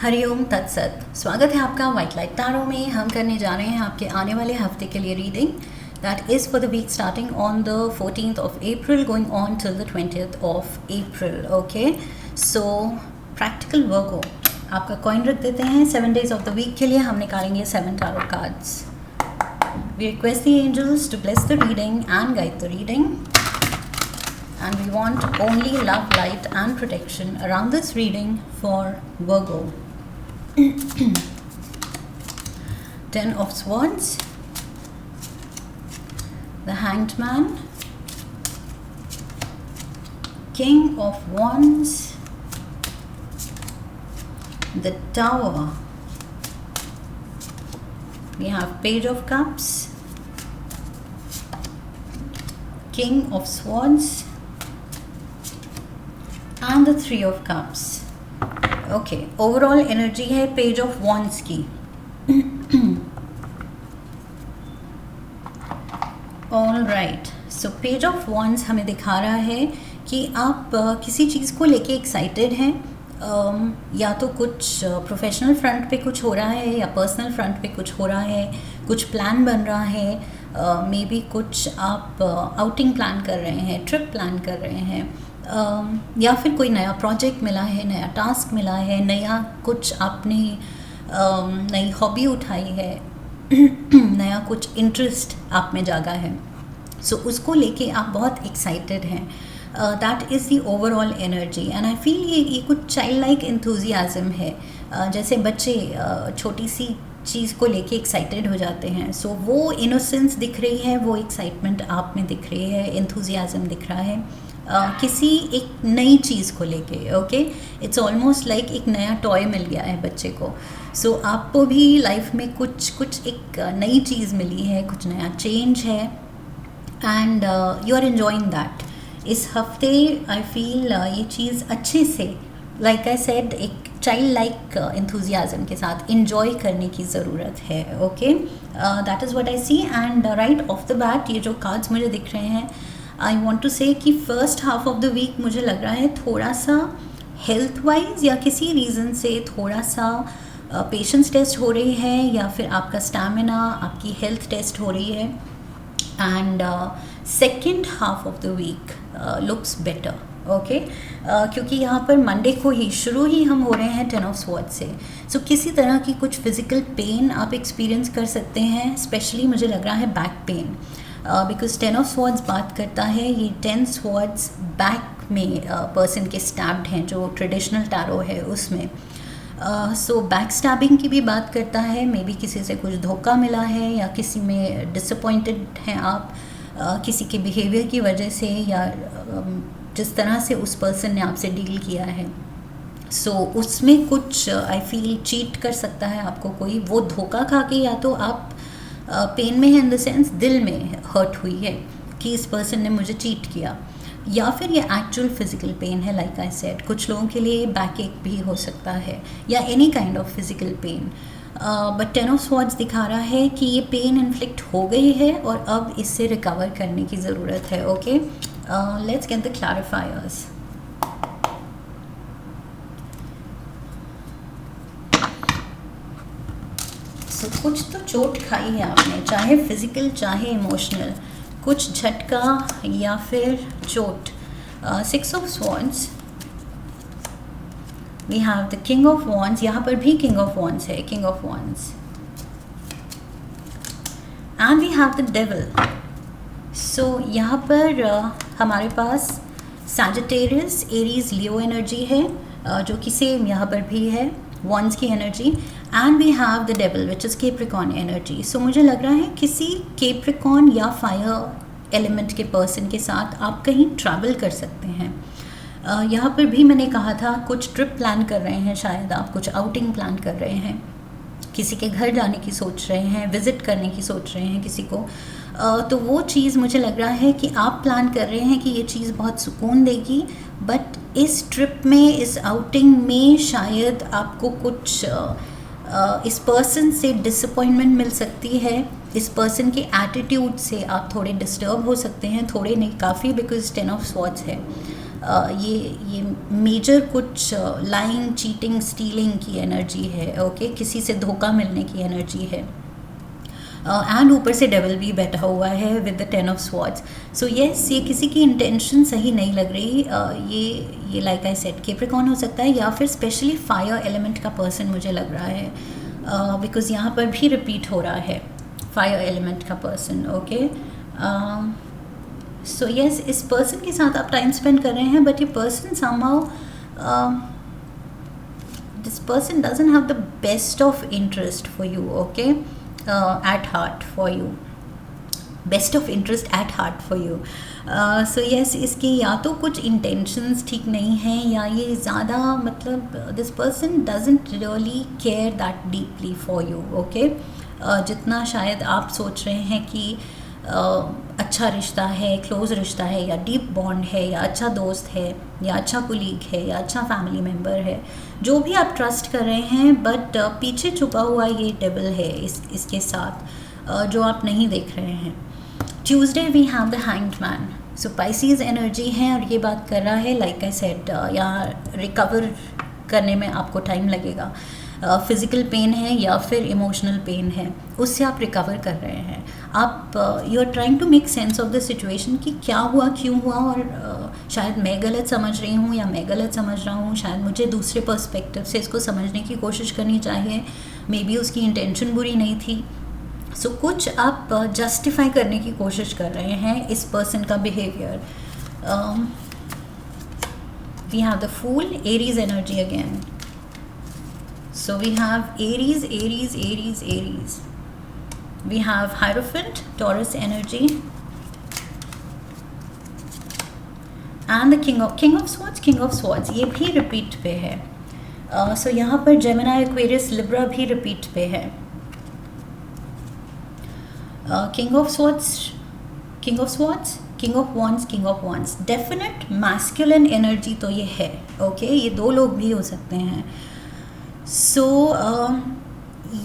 हरिओम तत्सत। स्वागत है आपका वाइट लाइट टैरो में। हम करने जा रहे हैं आपके आने वाले हफ्ते के लिए reading that is for the week starting on the 14th of April going on till the 20th of April। Okay, so practical Virgo आपका कॉइन रख देते हैं 7 days ऑफ द वीक के लिए। हम निकालेंगे 7 tarot cards. We request the angels to bless the reading and guide the reading, and we want only love, light and protection around this reading for Virgo. 10 of Swords, the Hanged Man, King of Wands, the Tower, we have Page of Cups, King of Swords and the 3 of Cups. Okay, overall energy है Page of Wands की। All right, so Page of Wands हमें दिखा रहा है कि आप किसी चीज़ को लेके एक्साइटेड हैं। या तो कुछ प्रोफेशनल फ्रंट पे कुछ हो रहा है या पर्सनल फ्रंट पे कुछ हो रहा है, कुछ प्लान बन रहा है, मे बी कुछ आप आउटिंग प्लान कर रहे हैं, ट्रिप प्लान कर रहे हैं, या फिर कोई नया प्रोजेक्ट मिला है, नया टास्क मिला है, नया कुछ आपने नई हॉबी उठाई है, नया कुछ इंटरेस्ट आप में जागा है। सो उसको लेके आप बहुत एक्साइटेड हैं। That is the overall energy and I feel ये कुछ चाइल्ड लाइक एंथुजियाज़म है। जैसे बच्चे छोटी सी चीज़ को लेके एक्साइटेड हो जाते हैं। सो वो इनोसेंस दिख रही है, वो एक्साइटमेंट आप में दिख रही है, एंथुजियाज़म दिख रहा है किसी एक नई चीज़ को लेके। ओके, इट्स ऑलमोस्ट लाइक एक नया टॉय मिल गया है बच्चे को। सो आपको भी लाइफ में कुछ एक नई चीज़ मिली है, कुछ नया चेंज है and you are enjoying that. इस हफ्ते आई फील ये चीज़ अच्छे से, लाइक आई सेड, एक चाइल्ड लाइक एंथुजियाज़म के साथ इन्जॉय करने की ज़रूरत है। Okay, that is what I see and right off the bat ये जो कार्ड्स मुझे दिख रहे हैं, आई वॉन्ट टू से कि first half of the week मुझे लग रहा है थोड़ा सा हेल्थ वाइज या किसी रीज़न से थोड़ा सा पेशेंस टेस्ट हो रही है, या फिर आपका स्टैमिना, आपकी हेल्थ टेस्ट हो रही है। And second half of the week looks better. Okay, क्योंकि यहाँ पर मंडे को ही शुरू ही हम हो रहे हैं 10 of Swords से। सो किसी तरह की कुछ फिज़िकल पेन आप एक्सपीरियंस कर सकते हैं। स्पेशली मुझे लग रहा है back pain, because 10 of Swords बात करता है, ये 10 Swords बैक में पर्सन के स्टैब्ड हैं जो ट्रेडिशनल टैरो है उसमें। सो बैक स्टैबिंग की भी बात करता है। मे बी किसी से कुछ धोखा मिला है या किसी में डिसअपॉइंटेड हैं आप, किसी के बिहेवियर की वजह से, या जिस तरह से उस पर्सन ने आपसे डील किया है। सो उसमें कुछ आई फील चीट कर सकता है आपको कोई, वो धोखा खा के, या तो आप पेन में है इन द सेंस दिल में हर्ट हुई है कि इस पर्सन ने मुझे चीट किया, या फिर ये एक्चुअल फिजिकल पेन है। लाइक आई सेड, कुछ लोगों के लिए बैक एक भी हो सकता है या any kind of physical pain. But 10 of Swords दिखा रहा है कि ये पेन इन्फ्लिक्ट हो गई है और अब इससे रिकवर करने की ज़रूरत है। Okay, let's get the clarifiers. So कुछ तो चोट खाई है आपने, चाहे फिजिकल चाहे इमोशनल, कुछ झटका या फिर चोट। 6 of Swords, we have the King of Wands, यहाँ पर भी King of Wands है, King of Wands, and we have the Devil। So यहाँ पर हमारे पास सैजिटेरियस, एरीज, लियो एनर्जी है, जो कि सेम यहाँ पर भी है, Wands की energy, and we have the Devil which is Capricorn energy. So मुझे लग रहा है किसी कैप्रिकॉर्न या फायर एलिमेंट के पर्सन के साथ आप कहीं ट्रैवल कर सकते हैं। यहाँ पर भी मैंने कहा था कुछ ट्रिप प्लान कर रहे हैं, शायद आप कुछ आउटिंग प्लान कर रहे हैं, किसी के घर जाने की सोच रहे हैं, विज़िट करने की सोच रहे हैं किसी को। तो वो चीज़ मुझे लग रहा है कि आप प्लान कर रहे हैं कि ये चीज़ बहुत सुकून देगी, बट इस ट्रिप में, इस आउटिंग में शायद आपको कुछ इस पर्सन से डिसअपॉइंटमेंट मिल सकती है। इस पर्सन के एटीट्यूड से आप थोड़े डिस्टर्ब हो सकते हैं, थोड़े नहीं काफ़ी, बिकॉज 10 of Swords है। ये मेजर कुछ लाइंग, चीटिंग, स्टीलिंग की एनर्जी है, ओके, किसी से धोखा मिलने की एनर्जी है। एंड ऊपर से डेविल भी बैठा हुआ है with the 10 of swords. So yes, ये किसी की इंटेंशन सही नहीं लग रही। ये लाइक आई सेड कैप्रिकॉर्न हो सकता है, या फिर स्पेशली फायर एलिमेंट का पर्सन मुझे लग रहा है, बिकॉज यहाँ पर भी रिपीट हो रहा है फायर एलिमेंट का पर्सन, ओके। सो यस, इस पर्सन के साथ आप टाइम स्पेंड कर रहे हैं, बट ये person somehow, this person doesn't have the best of interest for you, okay, at heart for you, best of interest at heart for you. So yes, इसके या तो कुछ intentions ठीक नहीं हैं, या ये ज़्यादा मतलब this person doesn't really care that deeply for you, okay. जितना शायद आप सोच रहे हैं कि अच्छा रिश्ता है, क्लोज रिश्ता है, या डीप बॉन्ड है, या अच्छा दोस्त है, या अच्छा कुलीग है, या अच्छा फैमिली मेम्बर है, जो भी आप ट्रस्ट कर रहे हैं, बट पीछे छुपा हुआ ये डेविल है इसके साथ, जो आप नहीं देख रहे हैं। Tuesday we have the hanged man. So Pisces energy है, और ये बात कर रहा है लाइक आई सेड, यहाँ रिकवर करने में आपको टाइम लगेगा। फिज़िकल पेन है या फिर इमोशनल पेन है, उससे आप रिकवर कर रहे हैं। आप you are trying to make sense of the situation कि क्या हुआ, क्यों हुआ, और शायद मैं गलत समझ रही हूँ या मैं गलत समझ रहा हूँ, शायद मुझे दूसरे पर्सपेक्टिव से इसको समझने की कोशिश करनी चाहिए, मे बी उसकी इंटेंशन बुरी नहीं थी। सो कुछ आप जस्टिफाई करने की कोशिश कर रहे हैं इस पर्सन का behaviour. We have the fool, Aries energy again. So we have Aries, Aries, Aries, Aries. We have Hierophant, Taurus energy. And the King of Swords, King of Swords. ये भी repeat पे है. So यहाँ पर Gemini, Aquarius, Libra भी repeat पे है. King of Swords, King of Swords, King of Wands, King of Wands. Definite masculine energy तो ये है, okay? ये दो लोग भी हो सकते हैं. So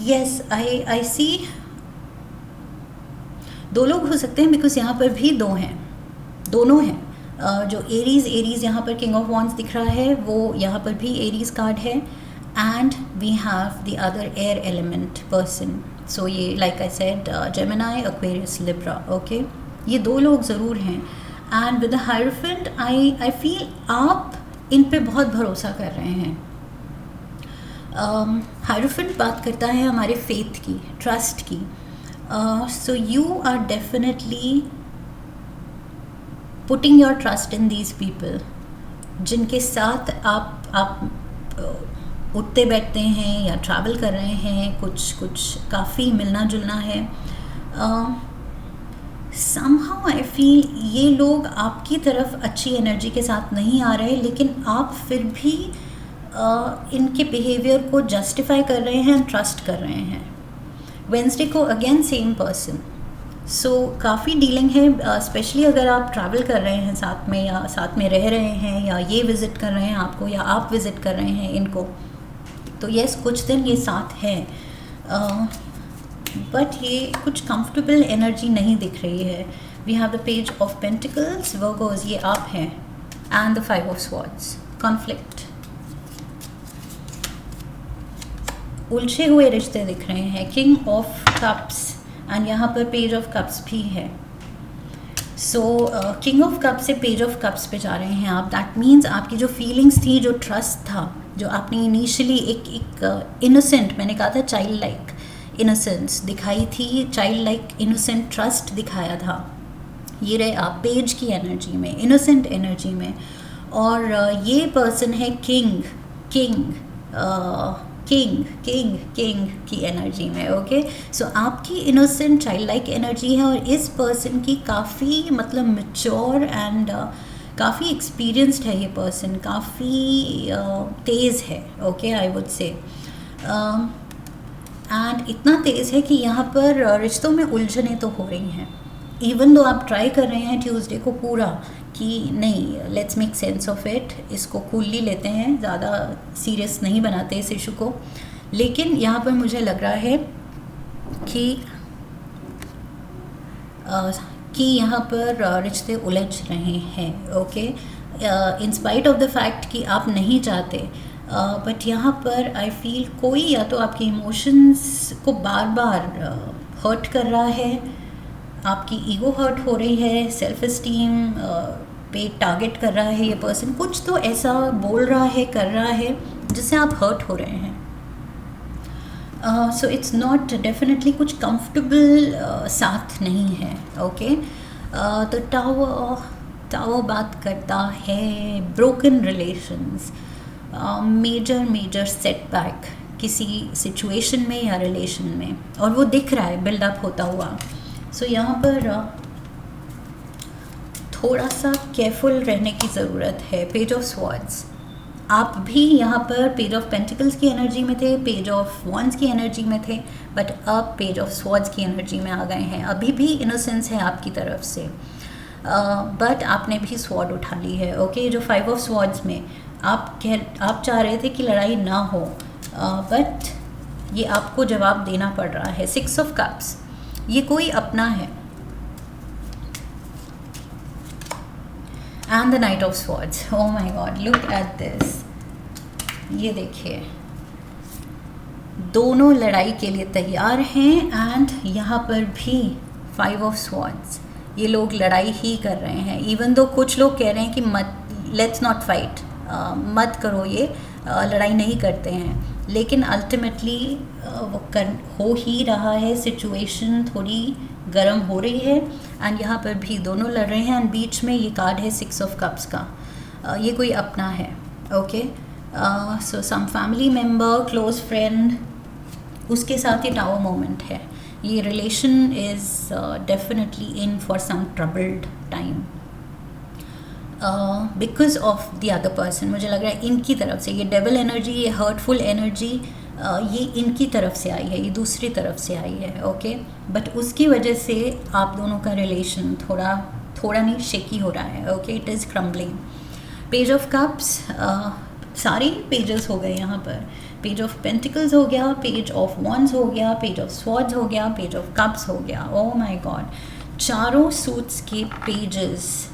yes, I see दो लोग हो सकते हैं, बिकॉज यहाँ पर भी दो हैं, दोनों हैं। जो एरीज यहाँ पर किंग ऑफ वॉन्ड्स दिख रहा है, वो यहाँ पर भी एरीज कार्ड है, and we have the other air element person. So ये like I said Gemini, Aquarius, Libra, okay, ये दो लोग ज़रूर हैं। And with the hierophant I feel आप इन पे बहुत भरोसा कर रहे हैं। हायरोफेंट बात करता है हमारे फेथ की, ट्रस्ट की। So you are definitely putting your trust in these people, जिनके साथ आप उठते बैठते हैं या ट्रैवल कर रहे हैं, कुछ काफ़ी मिलना जुलना है। somehow I feel ये लोग आपकी तरफ अच्छी एनर्जी के साथ नहीं आ रहे, लेकिन आप फिर भी इनके बिहेवियर को जस्टिफाई कर रहे हैं, ट्रस्ट कर रहे हैं। वेंसडे को अगेन सेम पर्सन। सो काफ़ी डीलिंग है, स्पेशली अगर आप ट्रैवल कर रहे हैं साथ में, या साथ में रह रहे हैं, या ये विज़िट कर रहे हैं आपको, या आप विज़िट कर रहे हैं इनको, तो यस कुछ दिन ये साथ हैं, बट ये कुछ कंफर्टेबल एनर्जी नहीं दिख रही है। We have the page of pentacles, Virgos, ये आप हैं, and the 5 of swords, conflict, उलझे हुए रिश्ते दिख रहे हैं, किंग ऑफ कप्स, एंड यहाँ पर पेज ऑफ कप्स भी है। सो किंग ऑफ कप्स से पेज ऑफ कप्स पे जा रहे हैं आप। दैट मीन्स आपकी जो फीलिंग्स थी, जो ट्रस्ट था, जो आपने इनिशियली एक इनोसेंट, मैंने कहा था चाइल्ड लाइक इनोसेंस दिखाई थी, चाइल्ड लाइक इनोसेंट ट्रस्ट दिखाया था, ये रहे आप पेज की एनर्जी में, इनोसेंट एनर्जी में। और ये पर्सन है किंग की एनर्जी में, ओके। सो आपकी इनोसेंट चाइल्ड लाइक एनर्जी है, और इस पर्सन की काफ़ी मतलब मैच्योर एंड काफ़ी एक्सपीरियंस्ड है ये पर्सन, काफ़ी तेज़ है, okay, I would say. And इतना तेज़ है कि यहाँ पर रिश्तों में उलझनें तो हो रही हैं, इवन दो आप ट्राई कर रहे हैं ट्यूसडे को पूरा कि नहीं, let's make sense of it, इसको कूलली लेते हैं, ज़्यादा सीरियस नहीं बनाते इस इशू को, लेकिन यहाँ पर मुझे लग रहा है कि यहाँ पर रिश्ते उलझ रहे हैं, okay. In spite of the fact कि आप नहीं चाहते, बट यहाँ पर आई फील कोई या तो आपके इमोशंस को बार बार हर्ट कर रहा है, आपकी ईगो हर्ट हो रही है, सेल्फ इस्टीम पे टारगेट कर रहा है ये पर्सन, कुछ तो ऐसा बोल रहा है, कर रहा है जिससे आप हर्ट हो रहे हैं. सो इट्स नॉट डेफिनेटली कुछ कंफर्टेबल साथ नहीं है. ओके, तो टावर बात करता है ब्रोकन रिलेशंस, मेजर सेटबैक किसी सिचुएशन में या रिलेशन में, और वो दिख रहा है बिल्डअप होता हुआ. सो यहाँ पर थोड़ा सा केयरफुल रहने की ज़रूरत है. पेज ऑफ स्वॉर्ड्स, आप भी यहाँ पर पेज ऑफ पेंटिकल्स की एनर्जी में थे, पेज ऑफ वॉन्ड्स की एनर्जी में थे, बट अब पेज ऑफ स्वॉर्ड्स की एनर्जी में आ गए हैं. अभी भी इनोसेंस है आपकी तरफ से, बट आपने भी स्वॉर्ड उठा ली है. ओके, जो 5 ऑफ स्वॉर्ड्स में आप चाह रहे थे कि लड़ाई ना हो, बट ये आपको जवाब देना पड़ रहा है. 6 ऑफ कप्स, ये कोई अपना है. And the night of swords, oh my God, look at this. ये देखिए, दोनों लड़ाई के लिए तैयार हैं. एंड यहाँ पर भी 5 ऑफ स्वॉर्ड्स, ये लोग लड़ाई ही कर रहे हैं. इवन दो कुछ लोग कह रहे हैं कि मत, लेट्स नॉट फाइट, मत करो, ये लड़ाई नहीं करते हैं, लेकिन अल्टीमेटली वो हो ही रहा है. सिचुएशन थोड़ी गर्म हो रही है. एंड यहाँ पर भी दोनों लड़ रहे हैं. एंड बीच में ये कार्ड है 6 ऑफ कप्स का. ये कोई अपना है. Okay, so some family member, close friend, उसके साथ ये टावर मोमेंट है. ये relation is definitely in for some troubled time because of the other person. मुझे लग रहा है इनकी तरफ से ये डेविल एनर्जी, ये हर्टफुल एनर्जी, ये इनकी तरफ से आई है, ये दूसरी तरफ से आई है. ओके, बट उसकी वजह से आप दोनों का रिलेशन थोड़ा नहीं शेकी हो रहा है. Okay, it is crumbling. Page of cups, सारे पेजेस हो गए यहाँ पर. पेज ऑफ पेंटिकल्स हो गया, पेज ऑफ वॉन्ड्स हो गया, पेज ऑफ स्वॉर्ड्स हो गया, पेज ऑफ कप्स हो गया. ओह माय गॉड, चारों सूट्स के पेजेस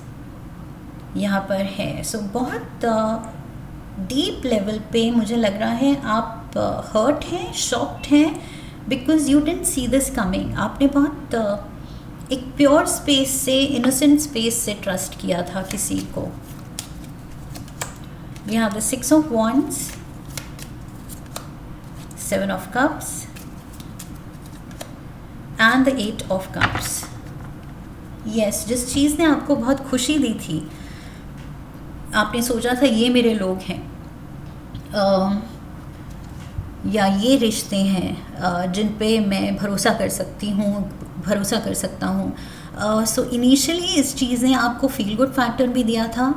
यहाँ पर है. सो बहुत डीप लेवल पे मुझे लग रहा है आप हर्ट हैं, शॉक्ड हैं, because you didn't see this coming. आपने बहुत एक प्योर स्पेस से, इनोसेंट स्पेस से ट्रस्ट किया था किसी को. We have the 6 of wands, 7 of cups and the 8 of cups. Yes, जिस चीज़ ने आपको बहुत खुशी दी थी, आपने सोचा था ये मेरे लोग हैं, या ये रिश्ते हैं जिन पे मैं भरोसा कर सकता हूँ. सो इनिशियली इस चीज़ ने आपको फील गुड फैक्टर भी दिया था,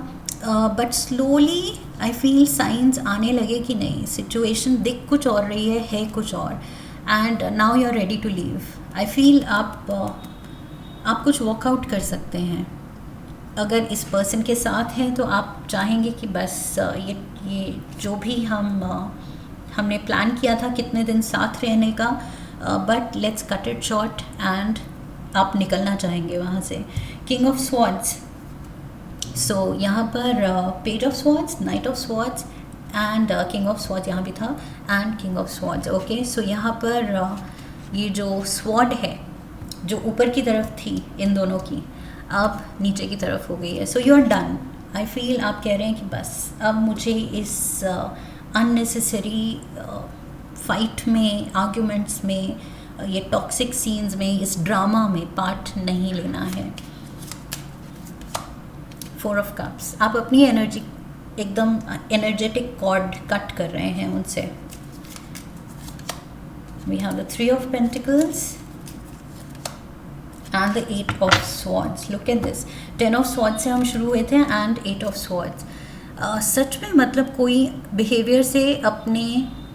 but slowly I feel science आने लगे कि नहीं, सिचुएशन दिख कुछ और रही है कुछ और. And now you are ready to leave. I feel आप कुछ वर्कआउट कर सकते हैं. अगर इस पर्सन के साथ हैं तो आप चाहेंगे कि बस ये जो भी हमने प्लान किया था कितने दिन साथ रहने का, but let's cut it short. And आप निकलना चाहेंगे वहाँ से. किंग ऑफ स्वॉर्ड्स, सो यहाँ पर page of swords, knight of swords and king of swords यहाँ भी था, and king of swords. Okay, so यहाँ पर ये जो स्वॉर्ड है जो ऊपर की तरफ थी इन दोनों की, अब नीचे की तरफ हो गई है. So you are done. I feel आप कह रहे हैं कि बस अब मुझे इस अननेसेसरी फाइट में, आर्ग्यूमेंट्स में, ये टॉक्सिक सीन्स में, इस ड्रामा में पार्ट नहीं लेना है. 4 ऑफ कप्स, आप अपनी एनर्जी, एकदम एनर्जेटिक कॉर्ड कट कर रहे हैं उनसे. We have the 3 of pentacles and the 8 of swords. Look at this. 10 of swords से हम शुरू हुए थे एंड 8 ऑफ स्वॉर्ड्स. सच में मतलब कोई बिहेवियर से अपने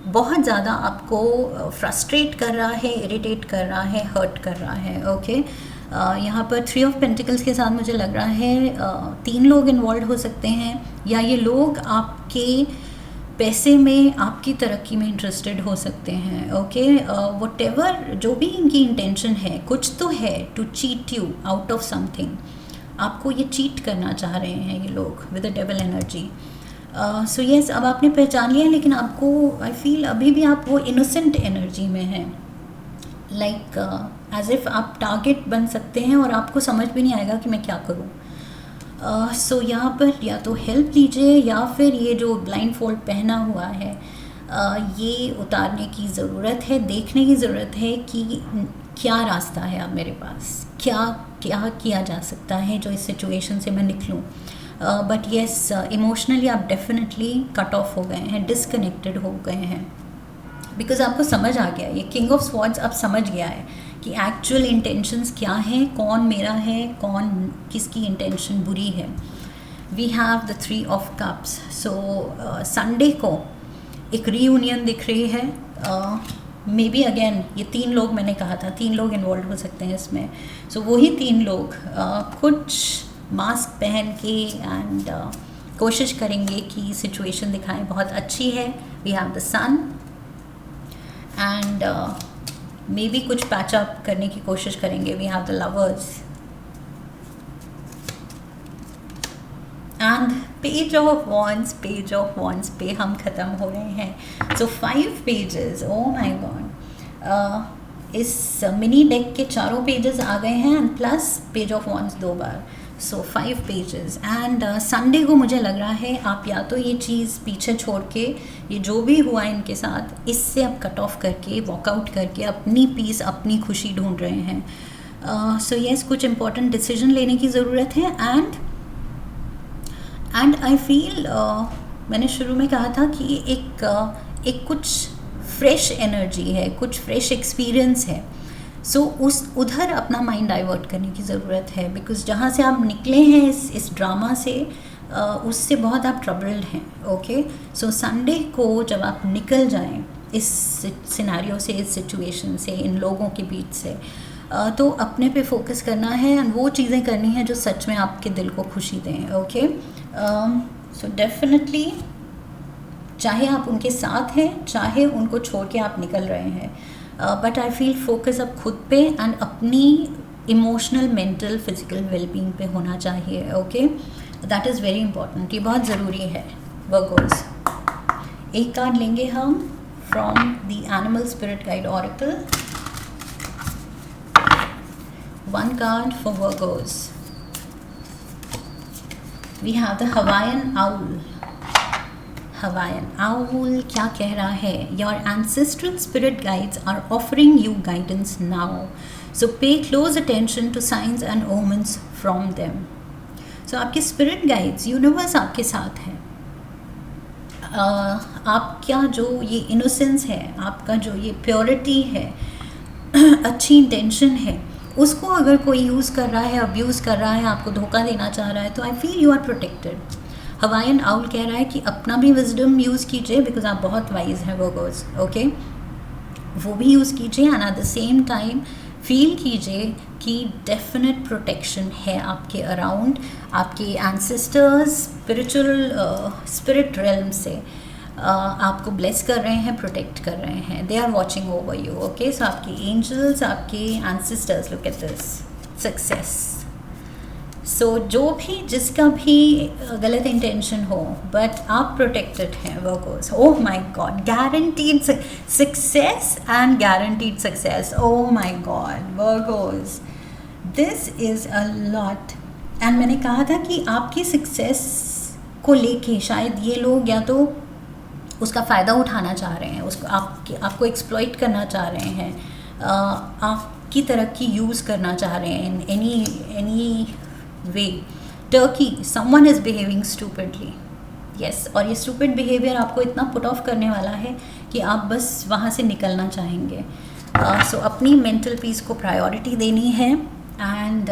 बहुत ज़्यादा आपको फ्रस्ट्रेट कर रहा है, इरिटेट कर रहा है, हर्ट कर रहा है. ओके, यहाँ पर 3 ऑफ पेंटिकल्स के साथ मुझे लग रहा है 3 लोग इन्वॉल्व हो सकते हैं, या ये लोग आपके पैसे में, आपकी तरक्की में इंटरेस्टेड हो सकते हैं. ओके, व्हाटएवर जो भी इनकी इंटेंशन है, कुछ तो है to cheat you out of something. आपको ये चीट करना चाह रहे हैं ये लोग with the devil energy. So yes, अब आपने पहचान लिया, लेकिन आपको आई फील अभी भी आप वो इनोसेंट एनर्जी में हैं, लाइक एज इफ़ आप टारगेट बन सकते हैं और आपको समझ भी नहीं आएगा कि मैं क्या करूं। सो यहाँ पर या तो हेल्प लीजिए या फिर ये जो ब्लाइंड फोल्ड पहना हुआ है ये उतारने की ज़रूरत है, देखने की ज़रूरत है कि क्या रास्ता है अब मेरे पास, क्या क्या किया जा सकता है जो इस सिचुएशन से मैं निकलूं। बट येस, इमोशनली आप डेफिनेटली कट ऑफ हो गए हैं, डिसकनेक्टेड हो गए हैं, बिकॉज आपको समझ आ गया, ये किंग ऑफ स्वॉर्ड्स अब समझ गया है कि एक्चुअल इंटेंशंस क्या हैं, कौन मेरा है, कौन किसकी इंटेंशन बुरी है। We have the 3 of cups. So Sunday को एक रीयूनियन दिख रही है। मे बी अगेन ये 3 लोग, मैंने कहा था 3 लोग इन्वॉल्व हो सकते हैं इसमें। सो वही 3 लोग कुछ मास्क पहन के एंड कोशिश करेंगे कि सिचुएशन दिखाएं बहुत अच्छी है। We have the sun and maybe कुछ पैच अप करने की कोशिश करेंगे। We have the lovers and page of wands पे हम ख़त्म हो रहे हैं। So 5 pages, oh my God, इस मिनी डेक के 4 पेजेस आ गए हैं and plus page of wands 2 बार। सो 5 पेजेस एंड संडे को मुझे लग रहा है आप या तो ये चीज़ पीछे छोड़ के, ये जो भी हुआ इनके साथ, इससे आप कट ऑफ करके, वॉकआउट करके अपनी पीस, अपनी खुशी ढूंढ रहे हैं। सो यस, कुछ इंपॉर्टेंट डिसीजन लेने की ज़रूरत है एंड आई फील मैंने शुरू में कहा था कि एक कुछ फ्रेश एनर्जी है, कुछ फ्रेश एक्सपीरियंस है। सो उधर अपना माइंड डाइवर्ट करने की ज़रूरत है, बिकॉज जहाँ से आप निकले हैं इस ड्रामा से, उससे बहुत आप ट्रबल्ड हैं। ओके, सो संडे को जब आप निकल जाएं इस सिनेरियो से, इस सिचुएशन से, इन लोगों के बीच से, तो अपने पे फोकस करना है एंड वो चीज़ें करनी है जो सच में आपके दिल को खुशी दें। ओके, सो डेफिनेटली चाहे आप उनके साथ हैं, चाहे उनको छोड़ के आप निकल रहे हैं, बट आई फील फोकस अब खुद पे एंड अपनी इमोशनल, मेंटल, फिजिकल वेलबींग पे होना चाहिए। Okay, that is very important, ये बहुत ज़रूरी है। वर्गोस, एक कार्ड लेंगे हम from the animal spirit guide oracle. 1 card for Virgos. We have the Hawaiian Owl. Hawaiian Owl क्या कह रहा है? Your ancestral spirit guides are offering you guidance now. So pay close attention to signs and omens from them. So आपके spirit guides, universe आपके साथ है। आपका जो ये innocence है, आपका जो ये purity है, अच्छी intention है, उसको अगर कोई यूज़ कर रहा है, अब्यूज़ कर रहा है, आपको धोखा देना चाह रहा है, तो I feel you are protected. Hawaiian owl कह रहा है कि अपना भी विजडम यूज़ कीजिए, बिकॉज आप बहुत वाइज हैं वर्गोस। ओके, वो भी यूज़ कीजिए and at the same time feel कीजिए कि डेफिनेट प्रोटेक्शन है आपके अराउंड, आपके एंसेस्टर्स स्पिरिट रेल्म से आपको ब्लेस कर रहे हैं, प्रोटेक्ट कर रहे हैं। They are watching over you. Okay, so आपके एंजल्स, आपके ancestors, look at this success. So जो भी, जिसका भी गलत इंटेंशन हो, बट आप प्रोटेक्टेड हैं Virgo's. Oh my God, guaranteed success and guaranteed success. Oh my God Virgo's, this is a lot. And मैंने कहा था कि आपकी सक्सेस को लेके शायद ये लोग या तो उसका फ़ायदा उठाना चाह रहे हैं, उसको आपको एक्सप्लॉइट करना चाह रहे हैं, आपकी तरक्की यूज़ करना चाह रहे हैं in any way. Turkey, someone is behaving stupidly. Yes, और ये स्टूपिड बिहेवियर आपको इतना पुट ऑफ करने वाला है कि आप बस वहाँ से निकलना चाहेंगे। सो अपनी मेंटल पीस को प्रायोरिटी देनी है and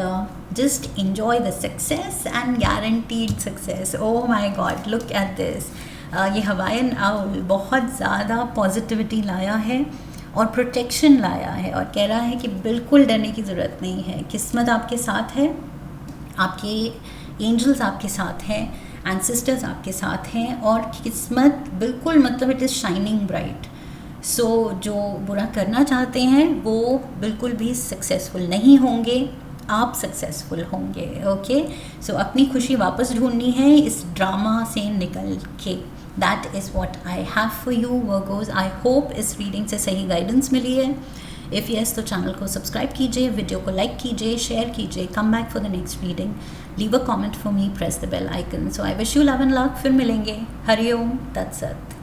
just enjoy the success and guaranteed success. Oh my God, look at this. ये हवाइयन आउल बहुत ज़्यादा पॉजिटिविटी लाया है और प्रोटेक्शन लाया है और कह रहा है कि बिल्कुल डरने की ज़रूरत नहीं है। किस्मत आपके साथ है, आपके एंजल्स आपके साथ हैं, एंसेस्टर्स आपके साथ हैं और किस्मत बिल्कुल, मतलब इट इज़ शाइनिंग ब्राइट। सो जो बुरा करना चाहते हैं वो बिल्कुल भी सक्सेसफुल नहीं होंगे। आप सक्सेसफुल होंगे। ओके, सो अपनी खुशी वापस ढूंढनी है इस ड्रामा से निकल के। That is what I have for you virgos. I hope इस रीडिंग से सही गाइडेंस मिली है। इफ़ यस तो चैनल को सब्सक्राइब कीजिए, वीडियो को लाइक कीजिए, शेयर कीजिए, come back for the next reading, leave a comment for me, press the bell icon. So I wish you love and luck. फिर मिलेंगे। हरिओम तत्सत।